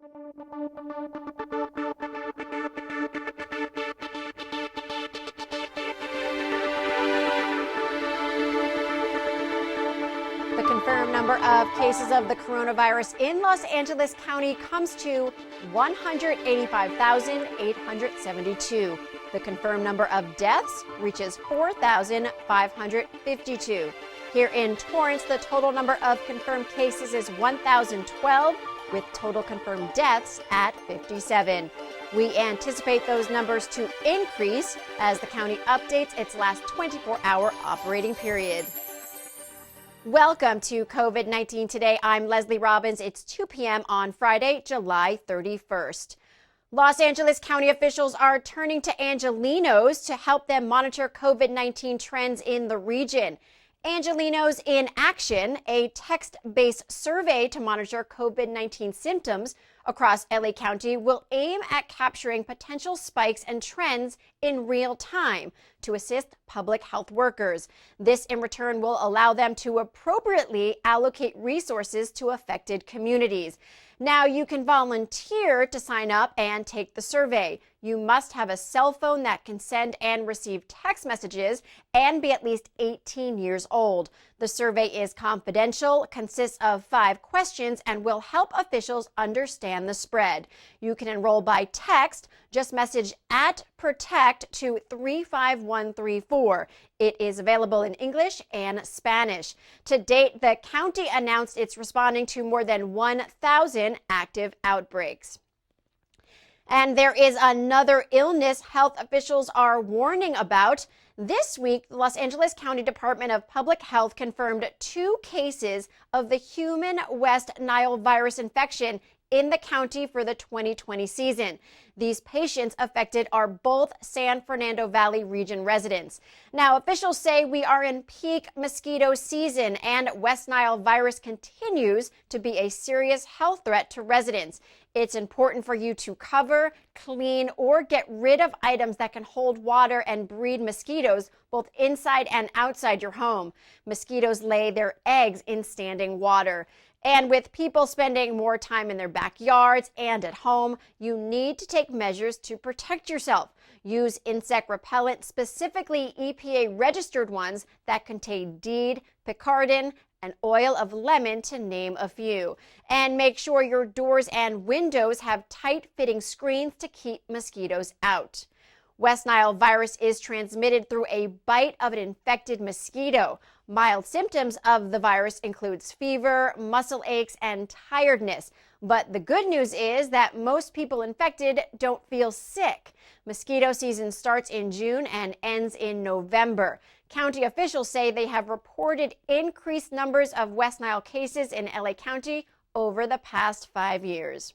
The confirmed number of cases of the coronavirus in Los Angeles County comes to 185,872. The confirmed number of deaths reaches 4,552. Here in Torrance, the total number of confirmed cases is 1,012, with total confirmed deaths at 57. We anticipate those numbers to increase as the county updates its last 24-hour operating period. Welcome to COVID-19 Today. I'm Leslie Robbins. It's 2 p.m. on Friday, July 31st. Los Angeles County officials are turning to ANGELENOS to help them monitor COVID-19 trends in the region. ANGELENOS in Action, a text-based survey to monitor COVID-19 symptoms across LA County, will aim at capturing potential spikes and trends in real time to assist public health workers. This, in return, will allow them to appropriately allocate resources to affected communities. Now, you can volunteer to sign up and take the survey. You must have a cell phone that can send and receive text messages and be at least 18 years old. The survey is confidential, consists of 5 questions, and will help officials understand the spread. You can enroll by text. Just message @protect to 35134. It is available in English and Spanish. To date, the county announced it's responding to more than 1,000 active outbreaks. And there is another illness health officials are warning about. This week, the Los Angeles County Department of Public Health confirmed 2 cases of the human West Nile virus infection in the county for the 2020 season. These patients affected are both San Fernando Valley region residents. Now, officials say we are in peak mosquito season and West Nile virus continues to be a serious health threat to residents. It's important for you to cover, clean, or get rid of items that can hold water and breed mosquitoes both inside and outside your home. Mosquitoes lay their eggs in standing water. And with people spending more time in their backyards and at home, you need to take measures to protect yourself. Use insect repellent, specifically EPA-registered ones that contain DEET, picaridin, and oil of lemon, to name a few. And make sure your doors and windows have tight-fitting screens to keep mosquitoes out. West Nile virus is transmitted through a bite of an infected mosquito. Mild symptoms of the virus includes fever, muscle aches, and tiredness. But the good news is that most people infected don't feel sick. Mosquito season starts in June and ends in November. County officials say they have reported increased numbers of West Nile cases in LA County over the past 5 years.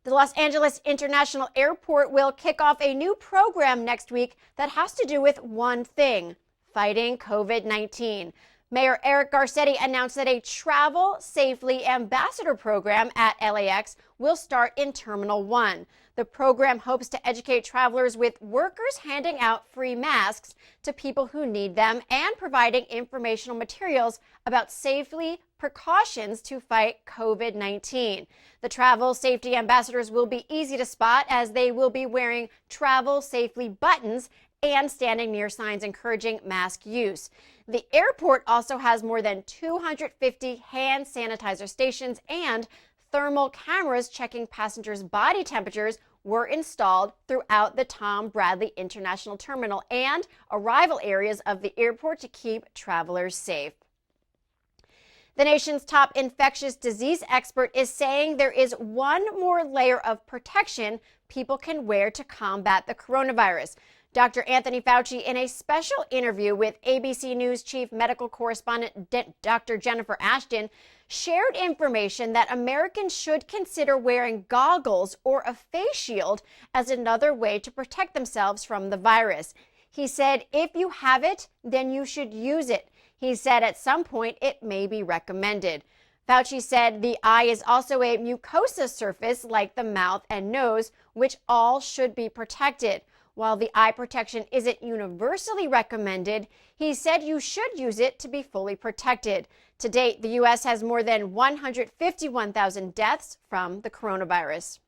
The Los Angeles International Airport will kick off a new program next week that has to do with one thing: fighting COVID-19. Mayor Eric Garcetti announced that a Travel Safely Ambassador program at LAX will start in Terminal 1. The program hopes to educate travelers with workers handing out free masks to people who need them and providing informational materials about safety precautions to fight COVID-19. The Travel Safety Ambassadors will be easy to spot as they will be wearing Travel Safely buttons and standing near signs encouraging mask use. The airport also has more than 250 hand sanitizer stations, and thermal cameras checking passengers' body temperatures were installed throughout the Tom Bradley International Terminal and arrival areas of the airport to keep travelers safe. The nation's top infectious disease expert is saying there is one more layer of protection people can wear to combat the coronavirus. Dr. Anthony Fauci, in a special interview with ABC News chief medical correspondent Dr. Jennifer Ashton, shared information that Americans should consider wearing goggles or a face shield as another way to protect themselves from the virus. He said, if you have it, then you should use it. He said at some point it may be recommended. Fauci said the eye is also a mucosa surface like the mouth and nose, which all should be protected. While the eye protection isn't universally recommended, he said you should use it to be fully protected. To date, the U.S. has more than 151,000 deaths from the coronavirus.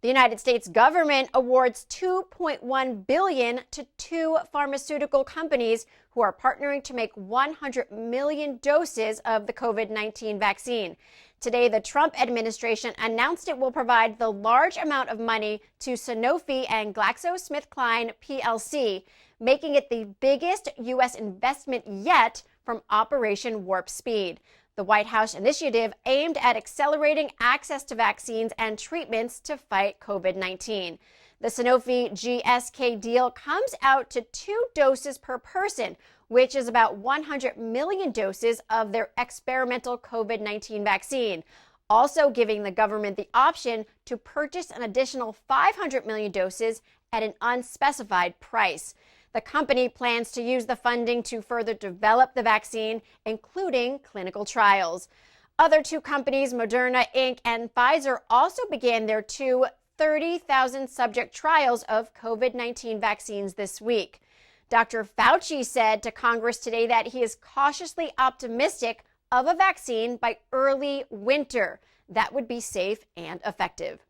The United States government awards $2.1 billion to 2 pharmaceutical companies who are partnering to make 100 million doses of the COVID-19 vaccine. Today, the Trump administration announced it will provide the large amount of money to Sanofi and GlaxoSmithKline plc, making it the biggest U.S. investment yet from Operation Warp Speed. The White House initiative aimed at accelerating access to vaccines and treatments to fight COVID-19. The Sanofi GSK deal comes out to 2 doses per person, which is about 100 million doses of their experimental COVID-19 vaccine, also giving the government the option to purchase an additional 500 million doses at an unspecified price. The company plans to use the funding to further develop the vaccine, including clinical trials. Other 2 companies, Moderna Inc. and Pfizer, also began their 2 30,000 subject trials of COVID-19 vaccines this week. Dr. Fauci said to Congress today that he is cautiously optimistic of a vaccine by early winter that would be safe and effective.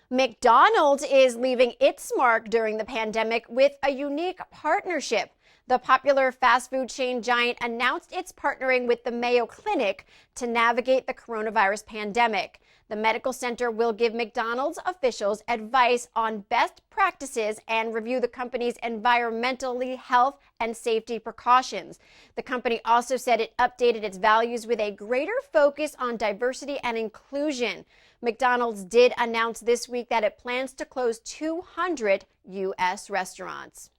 McDonald's is leaving its mark during the pandemic with a unique partnership. The popular fast food chain giant announced it's partnering with the Mayo Clinic to navigate the coronavirus pandemic. The medical center will give McDonald's officials advice on best practices and review the company's environmentally health and safety precautions. The company also said it updated its values with a greater focus on diversity and inclusion. McDonald's did announce this week that it plans to close 200 U.S. restaurants.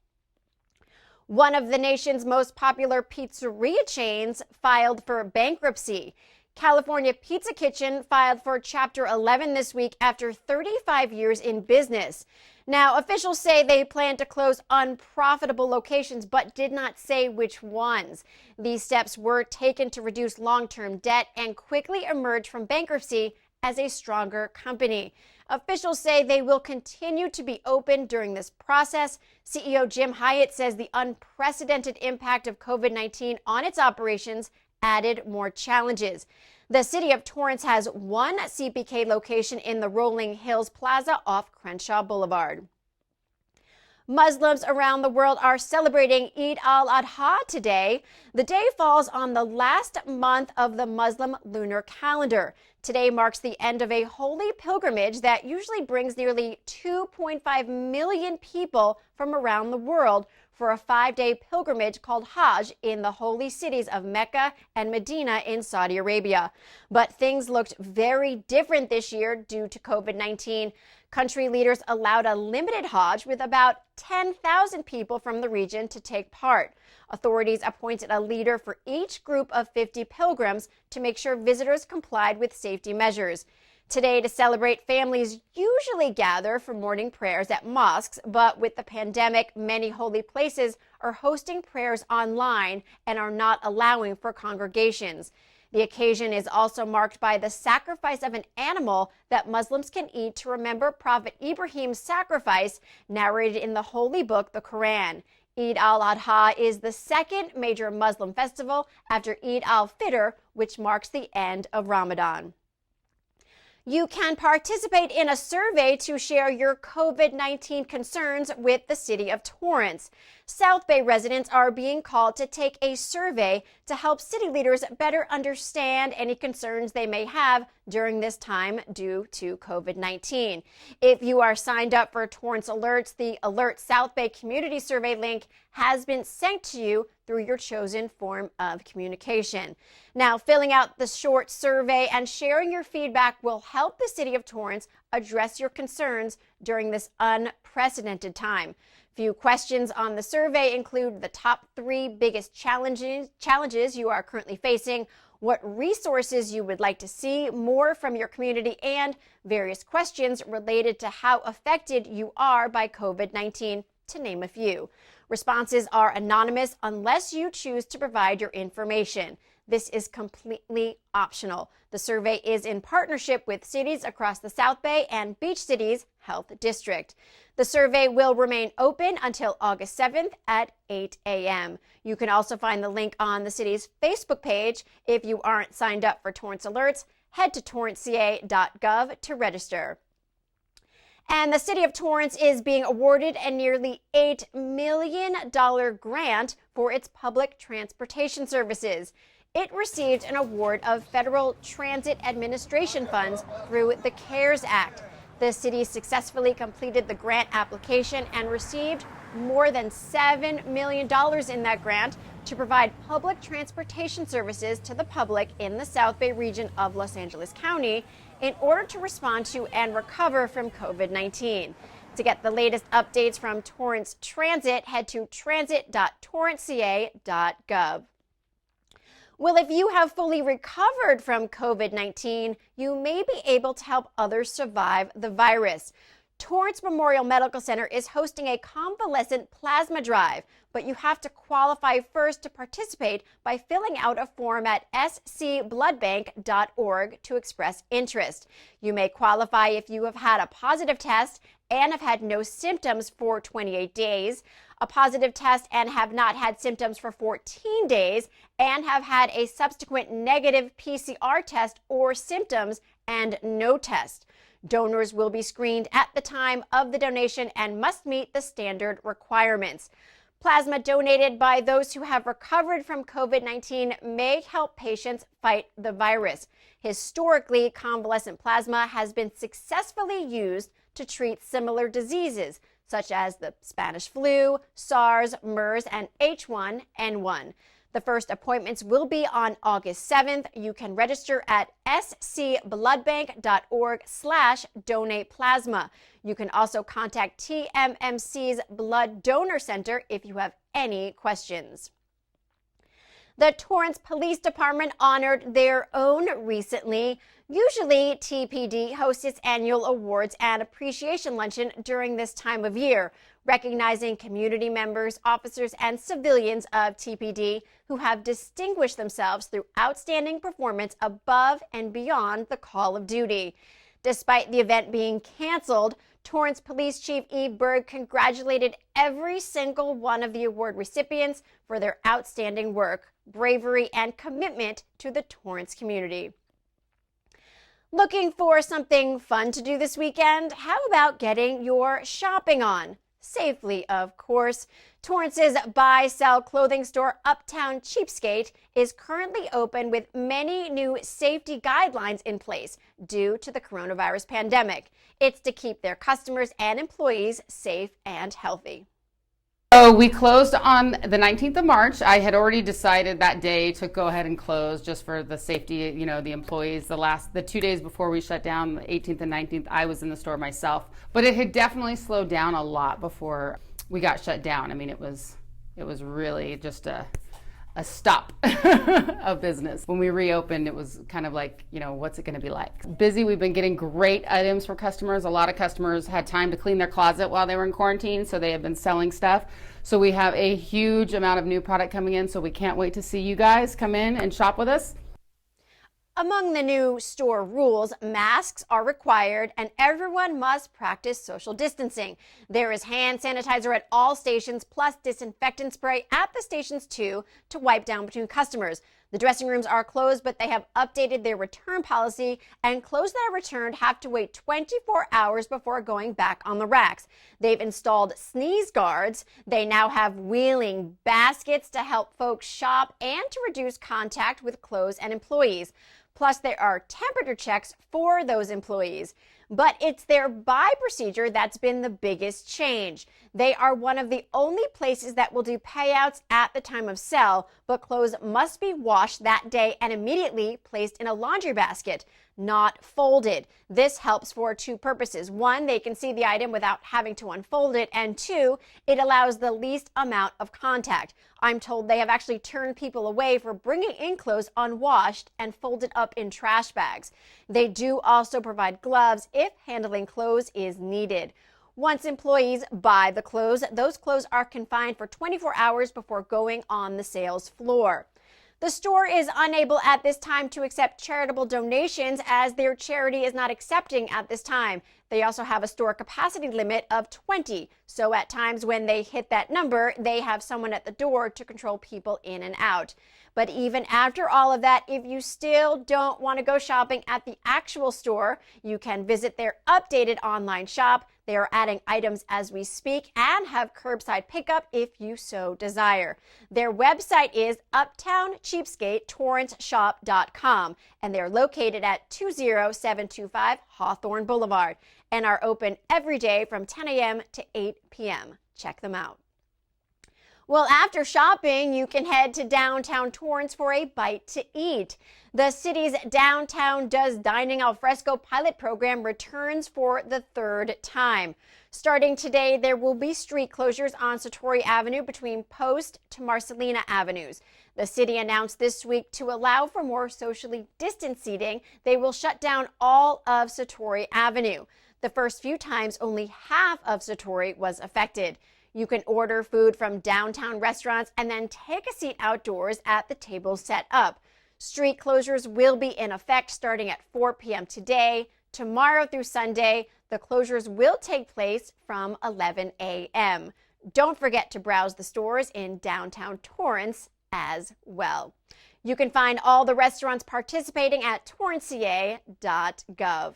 One of the nation's most popular pizzeria chains filed for bankruptcy. California Pizza Kitchen filed for Chapter 11 this week after 35 years in business. Now, officials say they plan to close unprofitable locations, but did not say which ones. These steps were taken to reduce long-term debt and quickly emerge from bankruptcy as a stronger company. Officials say they will continue to be open during this process. CEO Jim Hyatt says the unprecedented impact of COVID-19 on its operations added more challenges. The city of Torrance has 1 CPK location in the Rolling Hills Plaza off Crenshaw Boulevard. Muslims around the world are celebrating Eid al-Adha today. The day falls on the last month of the Muslim lunar calendar. Today marks the end of a holy pilgrimage that usually brings nearly 2.5 million people from around the world for a 5-day pilgrimage called Hajj in the holy cities of Mecca and Medina in Saudi Arabia. But things looked very different this year due to COVID-19. Country leaders allowed a limited Hajj with about 10,000 people from the region to take part. Authorities appointed a leader for each group of 50 pilgrims to make sure visitors complied with safety measures. Today, to celebrate, families usually gather for morning prayers at mosques, but with the pandemic, many holy places are hosting prayers online and are not allowing for congregations. The occasion is also marked by the sacrifice of an animal that Muslims can eat to remember Prophet Ibrahim's sacrifice narrated in the holy book, the Quran. Eid al-Adha is the second major Muslim festival after Eid al-Fitr, which marks the end of Ramadan. You can participate in a survey to share your COVID-19 concerns with the city of Torrance. South Bay residents are being called to take a survey to help city leaders better understand any concerns they may have during this time due to COVID-19. If you are signed up for Torrance Alerts, the Alert South Bay Community Survey link has been sent to you through your chosen form of communication. Now, filling out the short survey and sharing your feedback will help the city of Torrance address your concerns during this unprecedented time. Few questions on the survey include the top 3 biggest challenges you are currently facing, what resources you would like to see more from your community, and various questions related to how affected you are by COVID-19, to name a few. Responses are anonymous unless you choose to provide your information. This is completely optional. The survey is in partnership with cities across the South Bay and beach cities Health District. The survey will remain open until August 7th at 8 a.m. You can also find the link on the city's Facebook page. If you aren't signed up for Torrance Alerts, head to torranceca.gov to register. And the city of Torrance is being awarded a nearly $8 million grant for its public transportation services. It received an award of federal transit administration funds through the CARES Act. The city successfully completed the grant application and received more than $7 million in that grant to provide public transportation services to the public in the South Bay region of Los Angeles County in order to respond to and recover from COVID-19. To get the latest updates from Torrance Transit, head to transit.torranceca.gov. Well, if you have fully recovered from COVID-19, you may be able to help others survive the virus. Torrance Memorial Medical Center is hosting a convalescent plasma drive, but you have to qualify first to participate by filling out a form at scbloodbank.org to express interest. You may qualify if you have had a positive test and have had no symptoms for 28 days, a positive test and have not had symptoms for 14 days, and have had a subsequent negative PCR test or symptoms and no test. Donors will be screened at the time of the donation and must meet the standard requirements. Plasma donated by those who have recovered from COVID-19 may help patients fight the virus. Historically, convalescent plasma has been successfully used to treat similar diseases, such as the Spanish flu, SARS, MERS, and H1N1. The first appointments will be on August 7th. You can register at scbloodbank.org/donate plasma. You can also contact TMMC's Blood Donor Center if you have any questions. The Torrance Police Department honored their own recently. Usually, TPD hosts its annual awards and appreciation luncheon during this time of year, recognizing community members, officers, and civilians of TPD who have distinguished themselves through outstanding performance above and beyond the call of duty. Despite the event being canceled, Torrance Police Chief Eve Berg congratulated every single one of the award recipients for their outstanding work, bravery, and commitment to the Torrance community. Looking for something fun to do this weekend? How about getting your shopping on? Safely, of course. Torrance's buy-sell clothing store, UPTOWN CHEAPSKATE, is currently open with many new safety guidelines in place due to the coronavirus pandemic. It's to keep their customers and employees safe and healthy. So we closed on the 19th of March. I had already decided that day to go ahead and close just for the safety, the employees. The 2 days before we shut down, the 18th and 19th, I was in the store myself. But it had definitely slowed down a lot before we got shut down. I mean, it was really just a stop of business. When we reopened, it was kind of like, what's it going to be like? Busy. We've been getting great items for customers. A lot of customers had time to clean their closet while they were in quarantine, so they have been selling stuff. So we have a huge amount of new product coming in, so we can't wait to see you guys come in and shop with us. Among the new store rules, masks are required and everyone must practice social distancing. There is hand sanitizer at all stations, plus disinfectant spray at the stations too, to wipe down between customers. The dressing rooms are closed, but they have updated their return policy, and clothes that are returned have to wait 24 hours before going back on the racks. They've installed sneeze guards. They now have wheeling baskets to help folks shop and to reduce contact with clothes and employees. Plus, there are temperature checks for those employees. But it's their buy procedure that's been the biggest change. They are one of the only places that will do payouts at the time of sell, but clothes must be washed that day and immediately placed in a laundry basket, not folded. This helps for two purposes. One, they can see the item without having to unfold it, and two, it allows the least amount of contact. I'm told they have actually turned people away for bringing in clothes unwashed and folded up in trash bags. They do also provide gloves if handling clothes is needed. Once employees buy the clothes, those clothes are confined for 24 hours before going on the sales floor. The store is unable at this time to accept charitable donations as their charity is not accepting at this time. They also have a store capacity limit of 20. So at times when they hit that number, they have someone at the door to control people in and out. But even after all of that, if you still don't want to go shopping at the actual store, you can visit their updated online shop. They are adding items as we speak and have curbside pickup if you so desire. Their website is UPTOWN-CHEAPSKATE-TorranceShop.com, and they're located at 20725 Hawthorne Boulevard and are open every day from 10 a.m. to 8 p.m. Check them out. Well, after shopping, you can head to downtown Torrance for a bite to eat. The city's Downtown Does Dining Alfresco pilot program returns for the third time. Starting today, there will be street closures on Satori Avenue between Post to Marcelina Avenues. The city announced this week to allow for more socially distanced seating, they will shut down all of Satori Avenue. The first few times, only half of Satori was affected. You can order food from downtown restaurants and then take a seat outdoors at the tables set up. Street closures will be in effect starting at 4 p.m. today. Tomorrow through Sunday, the closures will take place from 11 a.m. Don't forget to browse the stores in downtown Torrance as well. You can find all the restaurants participating at torranceca.gov.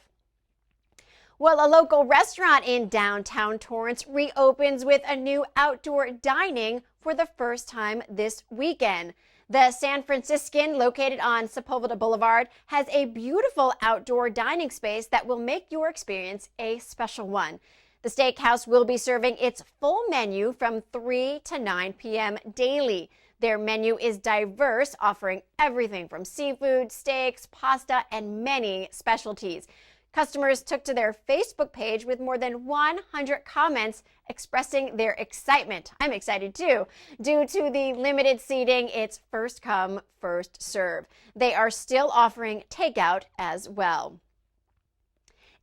Well, a local restaurant in downtown Torrance reopens with a new outdoor dining for the first time this weekend. The San Franciscan, located on Sepulveda Boulevard, has a beautiful outdoor dining space that will make your experience a special one. The steakhouse will be serving its full menu from 3 to 9 p.m. daily. Their menu is diverse, offering everything from seafood, steaks, pasta, and many specialties. Customers took to their Facebook page with more than 100 comments expressing their excitement. I'm excited too. Due to the limited seating, it's first come, first serve. They are still offering takeout as well.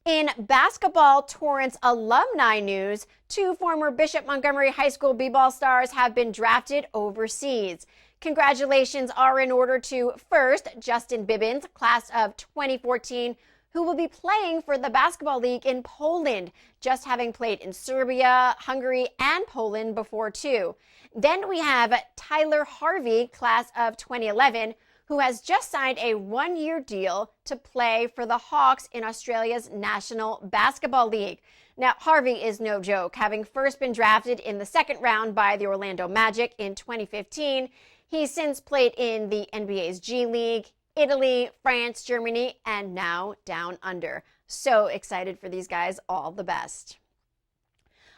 In basketball Torrance alumni news, 2 former Bishop Montgomery High School b-ball stars have been drafted overseas. Congratulations are in order to, first, Justin Bibbins, class of 2014, who will be playing for the Basketball League in Poland, just having played in Serbia, Hungary, and Poland before too. Then we have Tyler Harvey, class of 2011, who has just signed a 1-year deal to play for the Hawks in Australia's National Basketball League. Now, Harvey is no joke, having first been drafted in the second round by the Orlando Magic in 2015. He's since played in the NBA's G League, Italy, France, Germany, and now down under. So excited for these guys. All the best.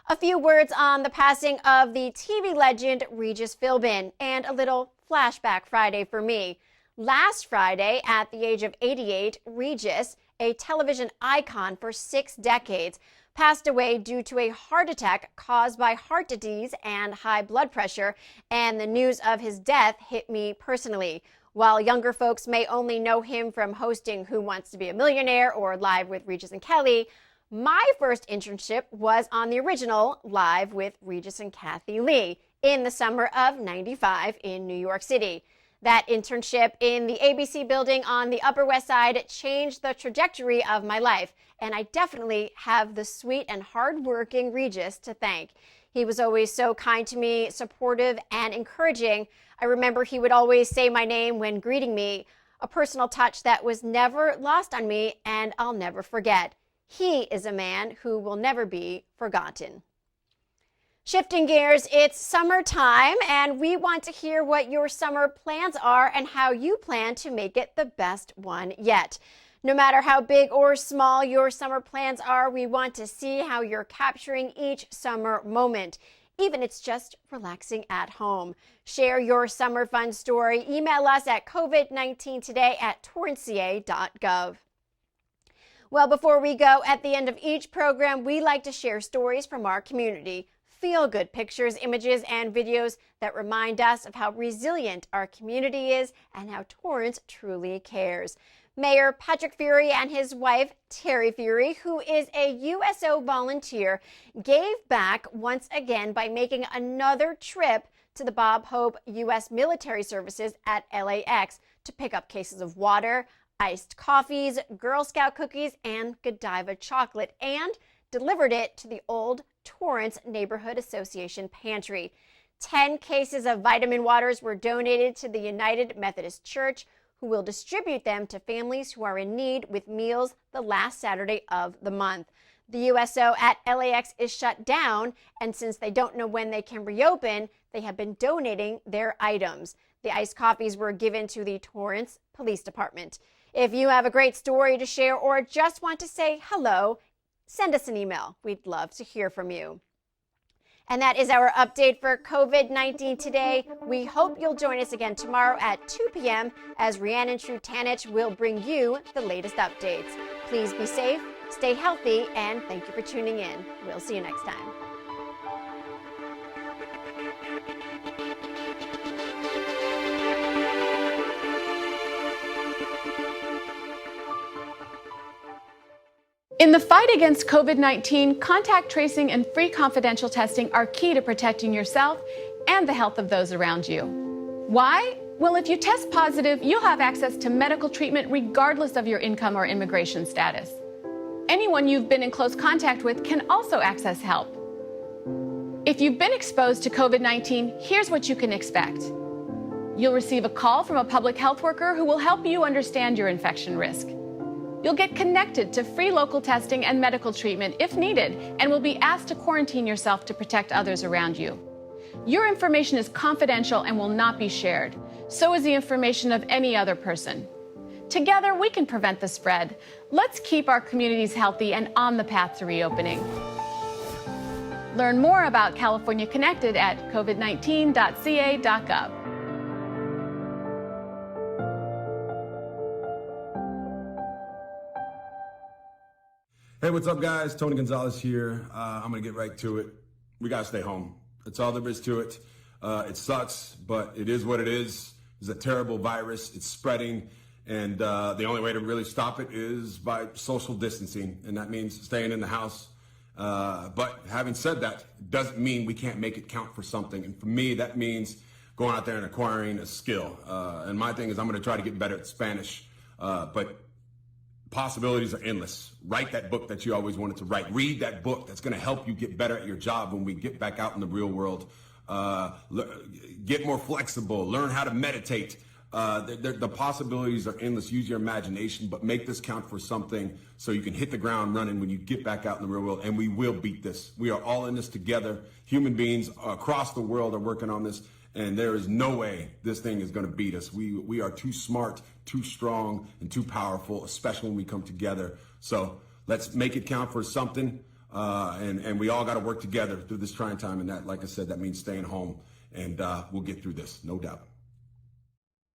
A few words on the passing of the TV legend Regis Philbin and a little flashback Friday for me. Last Friday, at the age of 88, Regis, a television icon for 6 decades, passed away due to a heart attack caused by heart disease and high blood pressure, and the news of his death hit me personally. While younger folks may only know him from hosting Who Wants to Be a Millionaire or Live with Regis and Kelly, my first internship was on the original Live with Regis and Kathy Lee in the summer of '95 in New York City. That internship in the ABC building on the Upper West Side changed the trajectory of my life, and I definitely have the sweet and hardworking Regis to thank. He was always so kind to me, supportive, and encouraging. I remember he would always say my name when greeting me, a personal touch that was never lost on me and I'll never forget. He is a man who will never be forgotten. Shifting gears, it's summertime and we want to hear what your summer plans are and how you plan to make it the best one yet. No matter how big or small your summer plans are, we want to see how you're capturing each summer moment. Even if it's just relaxing at home. Share your summer fun story. Email us at covid19today@torranceca.gov. Well, before we go, at the end of each program, we like to share stories from our community. Feel-good pictures, images, and videos that remind us of how resilient our community is and how Torrance truly cares. Mayor Patrick Fury and his wife, Terry Fury, who is a USO volunteer, gave back once again by making another trip to the Bob Hope U.S. Military Services at LAX to pick up cases of water, iced coffees, Girl Scout cookies, and Godiva chocolate, and delivered it to the old Torrance Neighborhood Association pantry. 10 cases of vitamin waters were donated to the United Methodist Church, who will distribute them to families who are in need with meals the last Saturday of the month. The USO at LAX is shut down, and since they don't know when they can reopen, they have been donating their items. The iced coffees were given to the Torrance Police Department. If you have a great story to share or just want to say hello, send us an email. We'd love to hear from you. And that is our update for COVID-19 today. We hope you'll join us again tomorrow at 2 p.m. as Rhiannon Trutanich will bring you the latest updates. Please be safe, stay healthy, and thank you for tuning in. We'll see you next time. In the fight against COVID-19, contact tracing and free confidential testing are key to protecting yourself and the health of those around you. Why? Well, if you test positive, you'll have access to medical treatment regardless of your income or immigration status. Anyone you've been in close contact with can also access help. If you've been exposed to COVID-19, here's what you can expect. You'll receive a call from a public health worker who will help you understand your infection risk. You'll get connected to free local testing and medical treatment if needed, and will be asked to quarantine yourself to protect others around you. Your information is confidential and will not be shared. So is the information of any other person. Together, we can prevent the spread. Let's keep our communities healthy and on the path to reopening. Learn more about California Connected at covid19.ca.gov. Hey, what's up, guys? Tony Gonzalez here. I'm going to get right to it. We got to stay home. That's all there is to it. It sucks, but it is what it is. It's a terrible virus. It's spreading, and the only way to really stop it is by social distancing, and that means staying in the house. But having said that, it doesn't mean we can't make it count for something. And for me, that means going out there and acquiring a skill. And my thing is I'm going to try to get better at Spanish, but possibilities are endless. Write that book that you always wanted to write. Read that book that's going to help you get better at your job when we get back out in the real world. Get more flexible. Learn how to meditate. The possibilities are endless. Use your imagination, but make this count for something so you can hit the ground running when you get back out in the real world, and we will beat this. We are all in this together. Human beings across the world are working on this, and there is no way this thing is going to beat us. We are too smart, too strong, and too powerful, especially when we come together. So let's make it count for something, and we all got to work together through this trying time, and that, like I said, that means staying home, and we'll get through this, no doubt.